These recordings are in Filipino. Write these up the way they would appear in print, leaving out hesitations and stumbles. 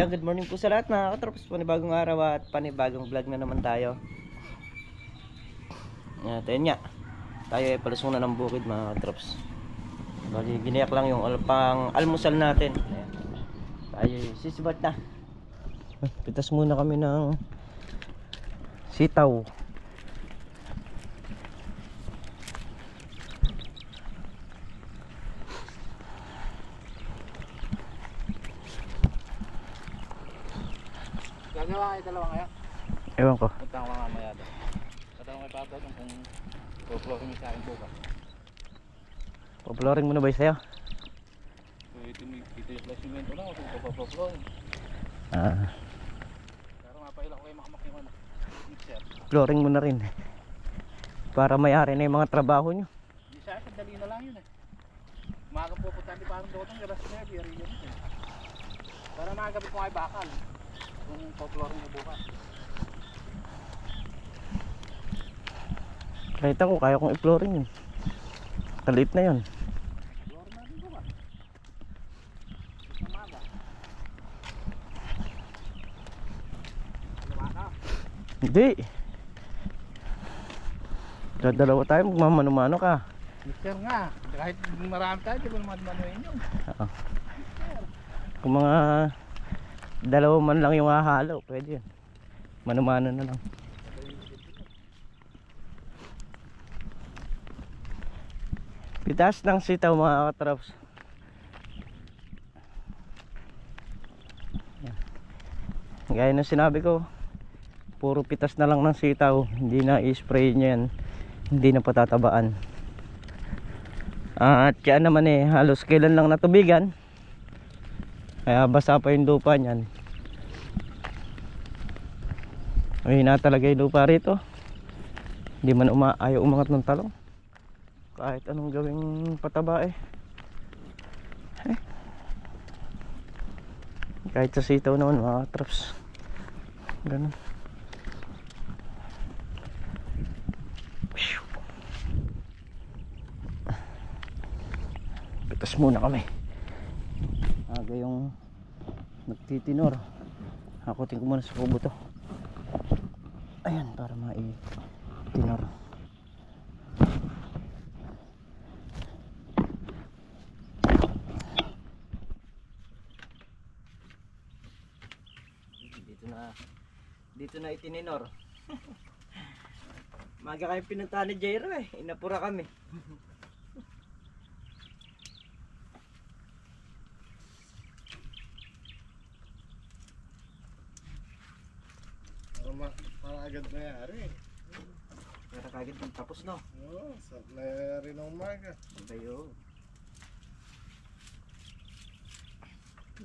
Ayun, good morning po sa lahat mga katrops. Panibagong araw at panibagong vlog na naman tayo. Ayan nga, tayo ay palusong na ng bukid mga katrops. Bali, giniyak lang yung pang almusal natin. Ayan. Tayo sisibat na. Pitas muna kami ng sitaw. Gagawa kayo dalawa ngayon? Ewan ko. Punta ko mamaya doon. Katanong kay Papa doon kung po-flooring sa akin bukas. Pa-flooring mo na ba sa'yo? Ito yung placement lang kung po-flooring. Pero mapailan ko kayo makamak yung ano, mixer. Flooring mo na rin. Para may-ari na yung mga trabaho nyo. Hindi sa akin, dali na lang yun eh. Umaga pupunta ni parang doon ng galas na yun eh. Para makagabit ko kayo bakal. Kung po-flooring yung bukas. Kahit ako, kaya kong i-flooring yun. Kalit na yun. Flooring natin bukas. Umaga. Umaga. Hindi. Dalawa tayo, magmamano-mano ka. Mixer nga. Kahit marami tayo, di ba naman manuhin yun? Oo. Kung mga dalawa man lang yung hahalo, pwede yun. Mano-mano na lang. Pitas ng sitaw mga katrops. Gaya ng sinabi ko, puro pitas na lang ng sitaw. Hindi na i-spray niya yan. Hindi na patatabaan. At kaya naman halos kailan lang natubigan. Kaya basa pa yung lupa niyan. Ay na talaga yung lupa rito. Hindi man ayaw umangat ng talong. Kahit anong gawing pataba kahit sa sitaw naman mga traps. Ganun. Pitas muna kami. Aga yung nagtitinor. Hakutin ko muna sa kubo to. Ayan, para mai-tinor. Dito na itininor. Maga kayo pinunta ni Jairo inapura kami. Para agad mayari. Para kagad ng tapos no? Oo, mayari ng umaga. Bayo.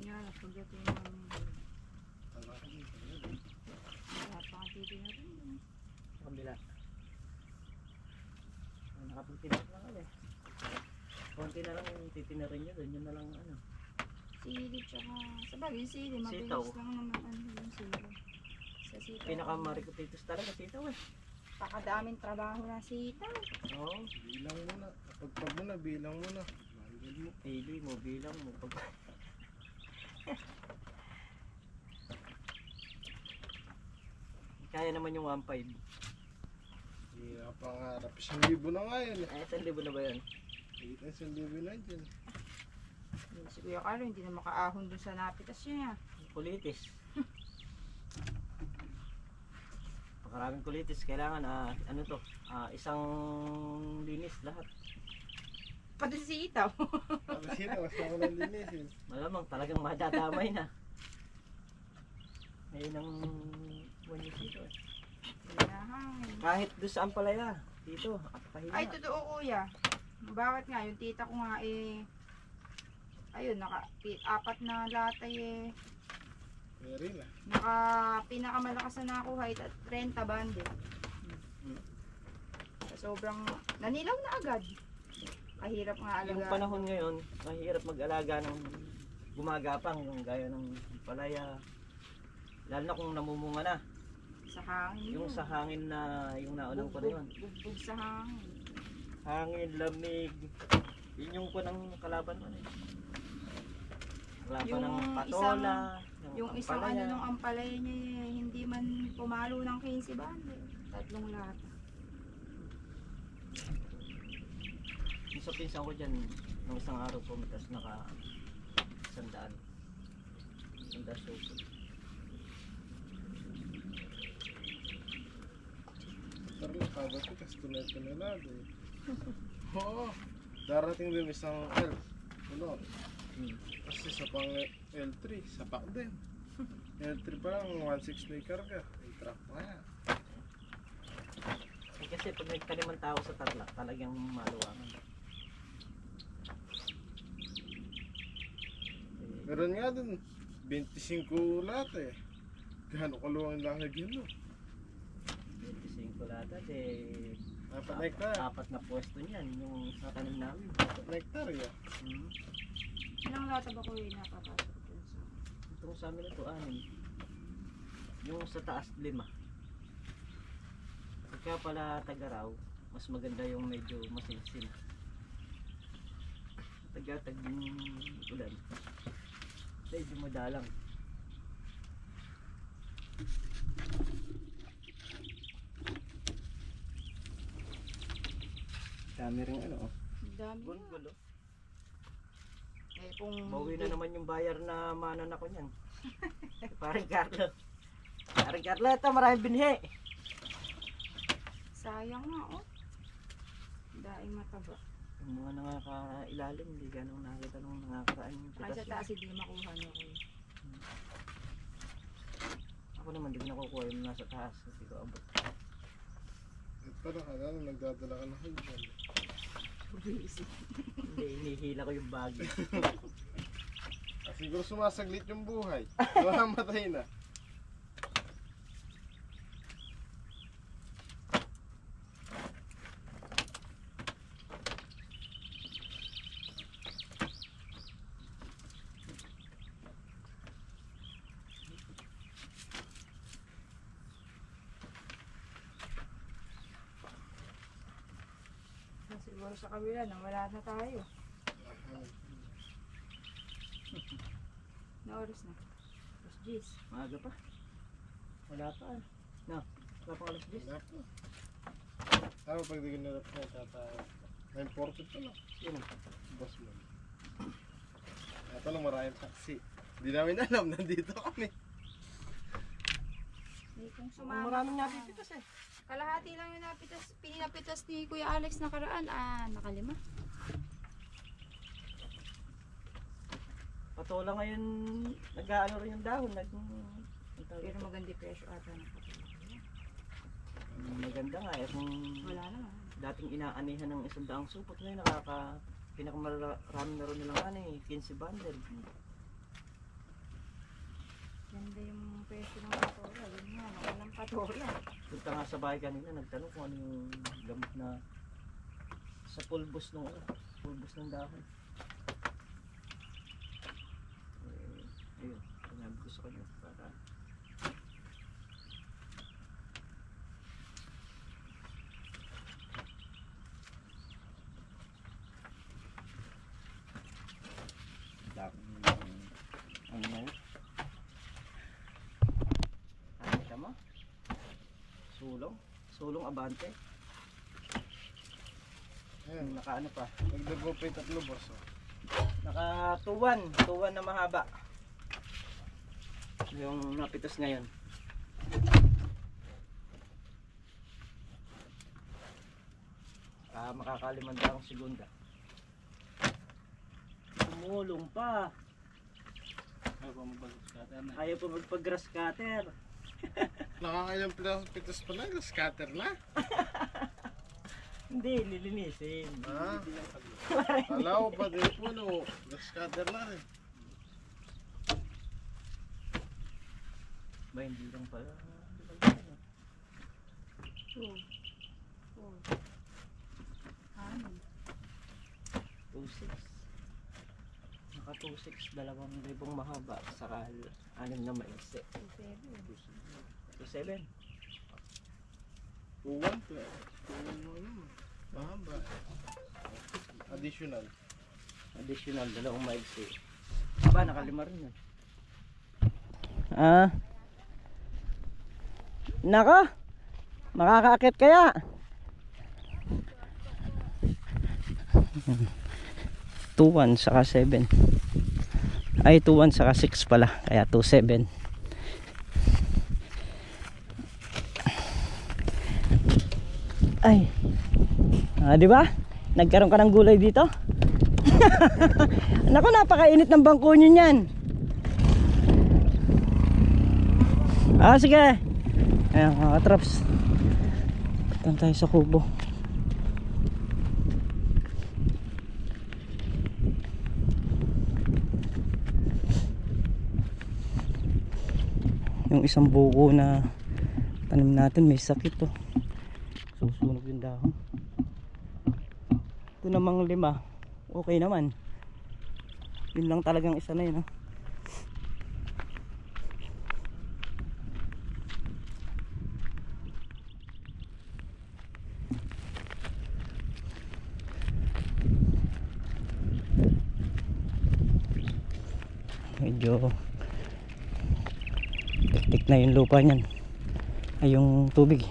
Yan, pagdating ng wala pa dito na rin. Kabila. Nakapagtinar lang kami. Konti na lang yung titinarin nyo. Doon yun na lang ano. Sili tsaka, sabagay sili, mabilis Sitaw. lang naman yung sili. Sa sitaw. Pinakamarikutitos talaga sitaw Pakadaming trabaho na sitaw. Oo. Bilang muna. Pagpag mo na, bilang mo na. Manggil mo. Pili mo, bilang mo. Kaya naman yung 1.5. Hindi na pangarap. 1,000 na nga yun. Ay, 1,000 na ba yun? 1,000 na dyan. Si Kuya Carlo, hindi na makaahon dun sa napitas niya. Kulitis. Pagkaraming kulitis, kailangan ano to, isang linis lahat. Pati sa sitaw. Tapos sila, mas ako nang linisin. Malamang talagang madadamay na. Ngayon ang manisito Hinahangin. Kahit doon sa ampalaya, dito, pahinga. Ay, totoo kuya. Bakit nga, yung tita ko nga ayun, apat na latay Mayari na. pinakamalakas na nakuha at 30 bande. Sobrang nanilaw na agad. Kahirap nga alaga. Yung panahon ngayon, mahirap mag-alaga ng gumagapang, yung gaya ng palaya. Lalo na kung namumunga na. Sa hangin. Yung sa hangin na, yung naunang ko na yun. Bugbog sa hangin. Hangin, lamig. Yun yung ko ng kalaban ko na yun. Kalaban ng Yung patola, ng Yung isang Ampalaya. ano nung ampalaya niya, hindi man pumalo ng 15 bundle. 3 lata. Yung sa pinsan ko dyan, nung isang araw pumitas naka 100. 100 suko. Pero nakagapitas, tunay-tunay na eh. Oo. Darating din isang L. Ano? Kasi sa pang L3, sapak din. L3 pa lang, 1.6 na ikarga. Ay, truck pa yan. Eh, kasi pag nagtanim ang tao sa Tarlac, talagang maluwangan. Meron nga dun, 25 lahat eh. Gano'ng kaluwang lang nagyan no? 25 lahat eh. Apat na hektar. Apat na pwesto niyan, yung sa tanim namin. Apat na hektar ya. Hmm. Ilang lata ba ko yung napapasok dun sa... Itong sa amin ito, 6. Yung sa taas, 5. Kaya pala Tagaraw, mas maganda yung medyo masinsin. Tagatag yung ulan. Medyo madalang. Dami rin ano, oh. Dami na. Gulo. Eh kung... Bawi na naman yung bayar na manan ako niyan. Parang Carlo. Parang Carlo, ito maraming binhi. Sayang nga oh. Daing mataba. Yung mga nakakailalim, hindi ganong nakita nung nakakaraan yung Ay sa pitas. taas hindi makuha niyo ko. Ako naman, di ko nakukuha yung nasa taas. Hindi ko abot. Parang ka na, nagdadala ka na hanggang. Hindi, hinihila ko yung bagay. Siguro sumasaglit yung buhay. Mamamatay na. Siguro sa kabila na wala na tayo. Na oras na. Tapos Gis. Maaga pa. Wala pa. No, wala pang alas 10. Wala po. Tama pag di ko nalap na tatawa. 9.40 pa lang. Yun. Boss mo. Ito lang maraming taxi. Hindi namin alam, nandito kami. May kung sumama. Maraming napipitas eh. Kalahati lang yung napitas, pininapitas ni Kuya Alex nakaraan. Nakalima. Patola ngayon, nag-aano rin yung dahon. Pero maganda yung presyo ata ng patola. Maganda nga eh. Kung Wala na. dating inaanihan ng 100 supot ngayon, pinakamarami na rin nilang 15 bundle. Ganda yung presyo ng patola. Yun nga, walang patola. Punta nga sa bahay kanina, nagtanong kung ano yung gamot na sa pulbos ng dahon. Ayun, sinabi ko sa kanya para ano na yun? Nakita mo? Sulong abante. Ayan, Naka ano pa? nagdago pa yung 3 boss. Oh. Naka tuwan na mahaba. Yung napitas ngayon. Makakalimandang segunda. Tumulong pa. Ayaw pa magpag-grass cutter. Nakakailang pitas pa na, scatter na. Hindi, nilinisin. Ah, alaw pa din puno. Scatter na rin. Ba, hindi lang pala. Ano? 2.6. Naka 2.6, 2,000 mahaba. Saka 6 na maiksi. 2.7. 2-1 to eh. Mahaba. Additional. Additional, 2 maiksi. Aba, nakalima rin yun. Ah. Nako. Makakaakit kaya? 2-1 saka 7. Ay 2-1 saka 6 pala. Kaya 2-7. Ay. Di ba? Nagkaroon ka ng gulay dito? Naku, napakainit ng bangko nyo niyan. Sige. Ayan mga katraps. Punta tayo sa kubo. Yung isang buko na tanim natin may sakit to. Susunog yung dahon. Ito namang 5. Okay naman. Yun lang talagang isa na yun. Medyo tik na yung lupa niyan. Ay yung tubig.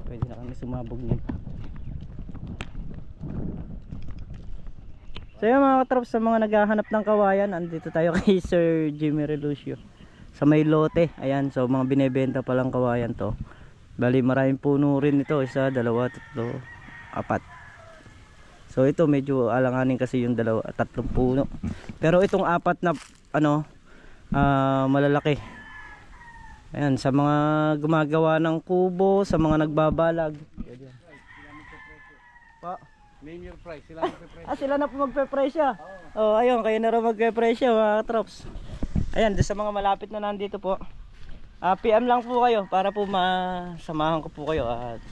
Pwede na kami sumabog niyan. So yun mga katrops, sa mga naghahanap ng kawayan, andito tayo kay Sir Jimmy Relucio sa may lote. Ayan, so mga binebenta palang kawayan to. Bali maraming puno rin ito, 1, 2, 3, 4. So ito medyo alanganin kasi yung 3 puno. Pero itong 4 na malalaki. Ayan, sa mga gumagawa ng kubo, sa mga nagbabalag. Pa. Name your price, sila magpe-presyo. Sila na po magpe-presyo. Ayun, kayo na rin magpe-presyo mga katrops. Ayan, sa mga malapit na nandito po. PM lang po kayo para po masamahan ko po kayo at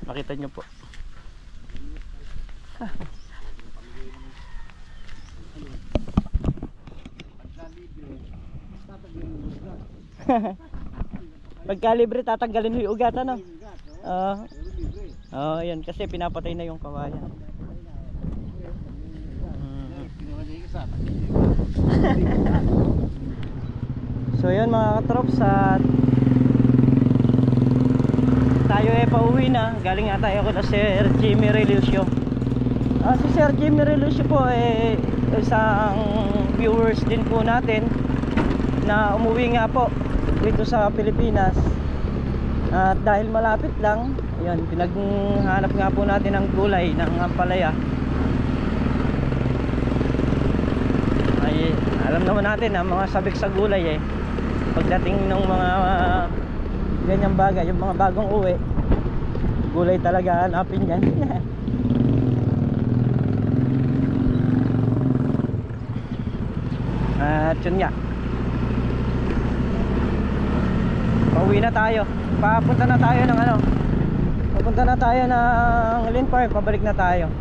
makita nyo po. Pagka libre tatanggalin yung ugat ano. Yan kasi pinapatay na yung kawayan. So yan mga katrops, tayo pauwi na. Galing nga tayo na Sir Jimmy Relucio. Si Sir Jimmy Relucio po isang viewers din po natin na umuwi nga po dito sa Pilipinas. At dahil malapit lang, ayan, pinaghanap nga po natin ng gulay ng ampalaya. Ay, alam naman natin na mga sabik sa gulay pagdating ng mga ganyang bagay, yung mga bagong uwi, gulay talaga hanapin yan. At yun nga, pauwi na tayo. Papunta na tayo ng papunta na tayo ng Lynn Park. Pabalik na tayo.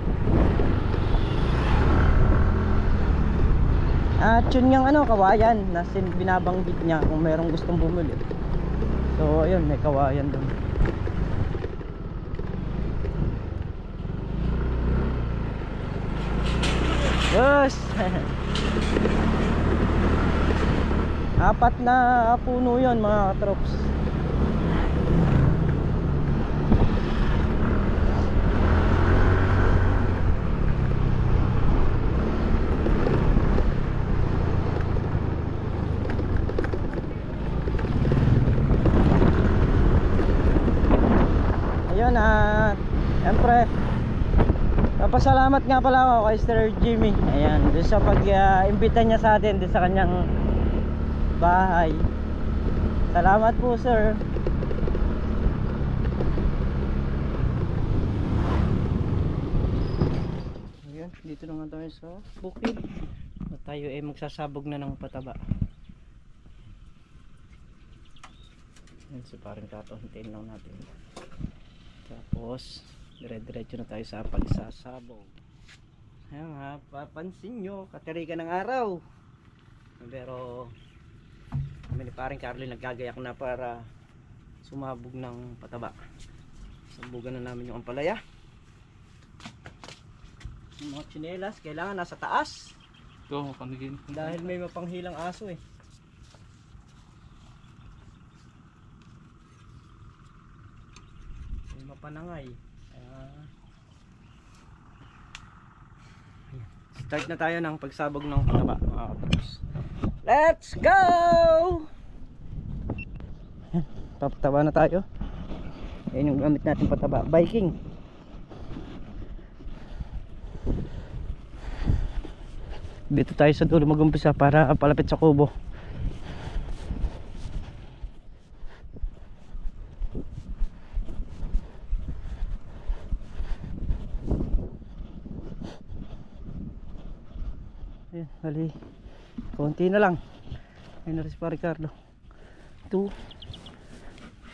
At yun yung kawayan na binabanggit niya kung merong gustong bumili. So ayun, may kawayan doon. Yes. 4 na puno yun mga katrops. Ayun, siyempre papasalamat nga pala ako kay Sir Jimmy. Ayan, doon sa pag-imbita niya sa atin doon sa kanyang bahay. Salamat po sir. Ayan, dito naman tayo sa bukid. At tayo magsasabog na ng pataba. Ayan, so parang katauntiin lang natin. Tapos dire-diretso na tayo sa pagsasabog. Ayan papansin nyo, katirikan ng araw. Pero kami ni paring Carly naggagayak na para sumabog ng pataba. Sabugan na namin yung ampalaya. Yung mga tsinelas kailangan nasa taas. Ito, panigin. Dahil may mapanghilang aso panangay. Start na tayo ng pagsabog ng pataba, mga katrops. Let's go! Papataba na tayo. Ayan yung gamit natin pataba, Viking. Dito tayo sa dulo mag-umpisa para palapit sa kubo. Ayan, bali konti na lang. Ayun na rin si pa Ricardo. 2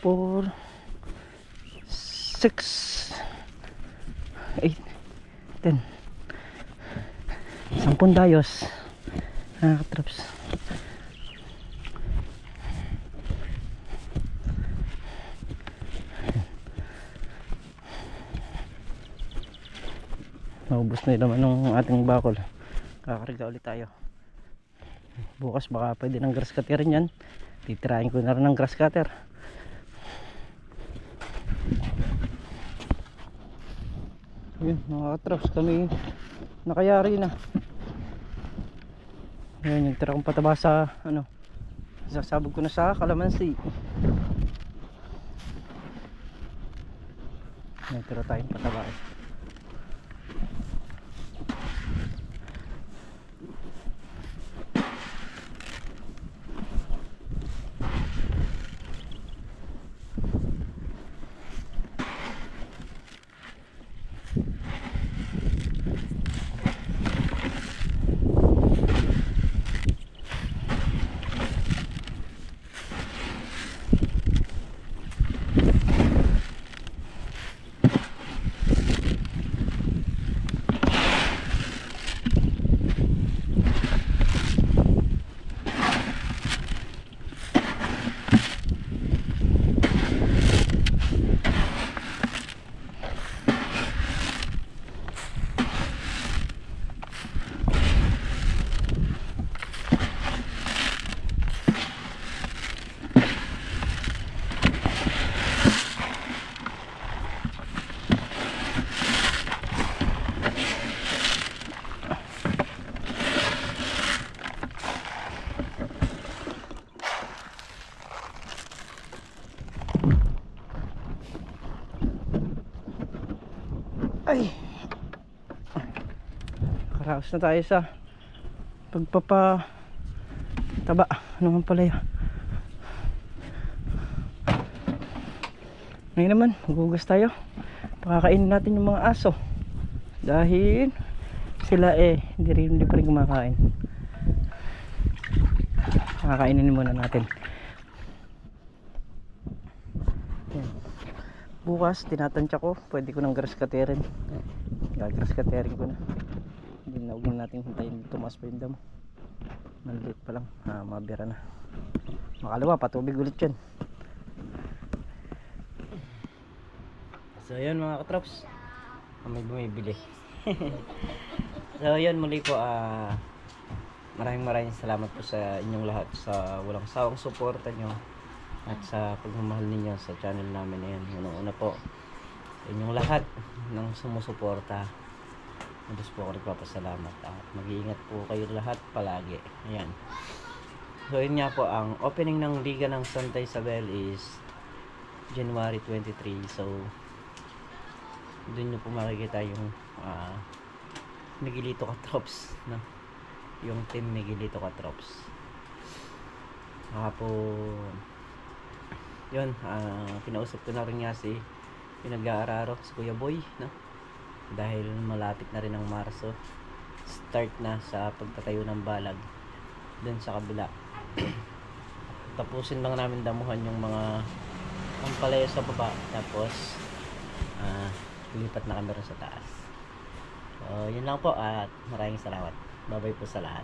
4 6 8 10 10 dayos, katrops. Naubos na naman ng ating bakol. Kakarga ulit tayo. Bukas baka pwede ng grass cutter yan. Titirahin ko na rin ng grass cutter. Yun mga katrops, kami nakayari na. Yan yung tira kong pataba sa ano, sasabog ko na sa kalamansi. Yan, tira tayong pataba. Ay, karaos na tayo sa pagpapataba. Ano nga pala yun? Ngayon naman magugas tayo. Pakakainin natin yung mga aso dahil sila hindi pa rin kumakain. Pakakainin muna natin. Bukas tinatansya ko, pwede ko ng grass cutterin. Grass cutterin ko na. Hindi na, huwag na natin hintayin tumaas pa yung damo. Maliit pa lang, mabira na. Makalawa, patubig ulit yan. So yun mga katrops, may bumibili. So yun, muli po, maraming salamat po sa inyong lahat sa walang sawang suporta nyo at sa pagmamahal ninyo sa channel namin. Ayan, una po inyong lahat ng sumusuporta, Diyos po ako nagpapasalamat at mag-iingat po kayo lahat palagi. Ayan, so yun nga po, ang opening ng Liga ng Santa Isabel is January 23. So doon nyo po makikita yung Miguelito Katrops, no? Yung team Miguelito Katrops. Yun, kinausap ko na rin nga si pinag-aararo, si Kuya Boy, no? Dahil malapit na rin ang Marso, start na sa pagtatayo ng balag dun sa kabila. Tapusin lang namin damuhan yung mga pampalaya sa baba, tapos lipat na kami rin sa taas. So yun lang po at maraming salamat. Bye bye po sa lahat.